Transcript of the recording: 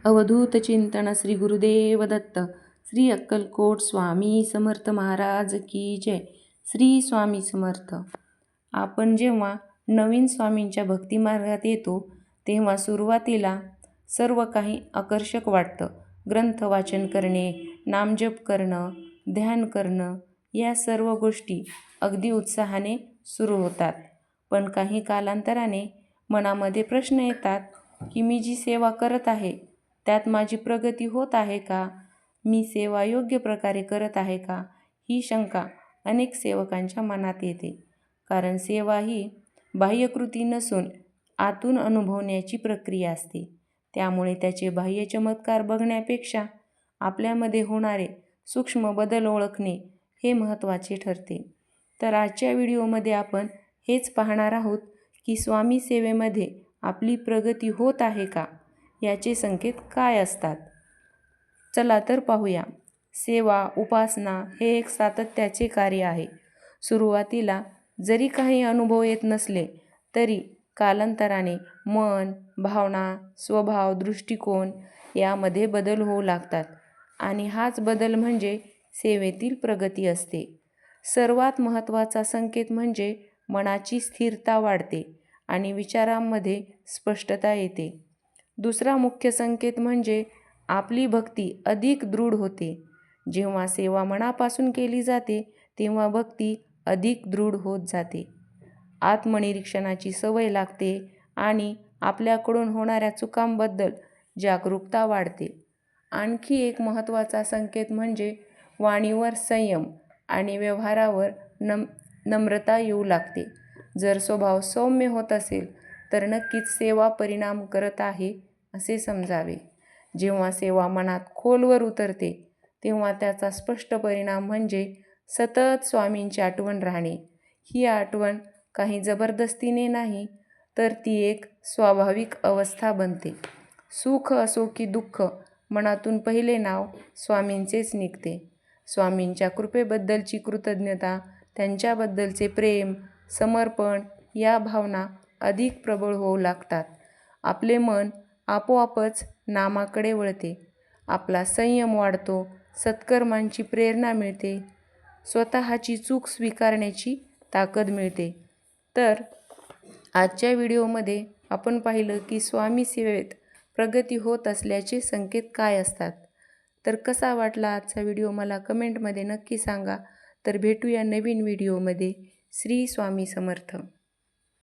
अवधूत चिंतन श्री गुरुदेव दत्त. श्री अक्कलकोट स्वामी समर्थ महाराज की जय. श्री स्वामी समर्थ. आपण जेव्हा नवीन स्वामींच्या भक्तिमार्गात येतो तेव्हा सुरुवातीला सर्व काही आकर्षक वाटतं. ग्रंथ वाचन करणे, नामजप करणं, ध्यान करणं या सर्व गोष्टी अगदी उत्साहाने सुरू होतात. पण काही कालांतराने मनामध्ये प्रश्न येतात की मी जी सेवा करत आहे त्यात माझी प्रगती होत आहे का? मी सेवा योग्य प्रकारे करत आहे का? ही शंका अनेक सेवकांच्या मनात येते. कारण सेवा ही बाह्यकृती नसून आतून अनुभवण्याची प्रक्रिया असते. त्यामुळे त्याचे बाह्य चमत्कार बघण्यापेक्षा आपल्यामध्ये होणारे सूक्ष्म बदल ओळखणे हे महत्त्वाचे ठरते. तर आजच्या व्हिडिओमध्ये आपण हेच पाहणार आहोत की स्वामी सेवेमध्ये आपली प्रगती होत आहे का? याचे संकेत काय असतात? चला तर पाहूया. सेवा, उपासना हे एक सातत्याचे कार्य आहे. सुरुवातीला जरी काही अनुभव येत नसले तरी कालांतराने मन, भावना, स्वभाव, दृष्टिकोन यामध्ये बदल होऊ लागतात आणि हाच बदल म्हणजे सेवेतील प्रगती असते. सर्वात महत्त्वाचा संकेत म्हणजे मनाची स्थिरता वाढते आणि विचारांमध्ये स्पष्टता येते. दुसरा मुख्य संकेत म्हणजे आपली भक्ती अधिक दृढ होते. जेव्हा सेवा मनापासून केली जाते तेव्हा भक्ती अधिक दृढ होत जाते. आत्मनिरीक्षणाची सवय लागते आणि आपल्याकडून होणाऱ्या चुकांबद्दल जागरूकता वाढते. आणखी एक महत्त्वाचा संकेत म्हणजे वाणीवर संयम आणि व्यवहारावर नम्रता येऊ लागते. जर स्वभाव सौम्य होत असेल तर नक्कीच सेवा परिणाम करत आहे असे समजावे. जेव्हा सेवा मनात खोलवर उतरते तेव्हा त्याचा स्पष्ट परिणाम म्हणजे सतत स्वामींची आठवण राहणे. ही आठवण काही जबरदस्तीने नाही तर ती एक स्वाभाविक अवस्था बनते. सुख असो की दुःख, मनातून पहिले नाव स्वामींचेच निघते. स्वामींच्या कृपेबद्दलची कृतज्ञता, त्यांच्याबद्दलचे प्रेम, समर्पण या भावना अधिक प्रबळ होऊ लागतात. आपले मन आपोआपच नामाकडे वळते. आपला संयम वाढतो, सत्कर्मांची प्रेरणा मिळते, स्वतःची चूक स्वीकारण्याची ताकद मिळते. तर आजच्या व्हिडिओमध्ये आपण पाहिलं की स्वामी सेवेत प्रगती होत असल्याचे संकेत काय असतात. तर कसा वाटला आजचा व्हिडिओ मला कमेंटमध्ये नक्की सांगा. तर भेटूया नवीन व्हिडिओमध्ये. श्री स्वामी समर्थ.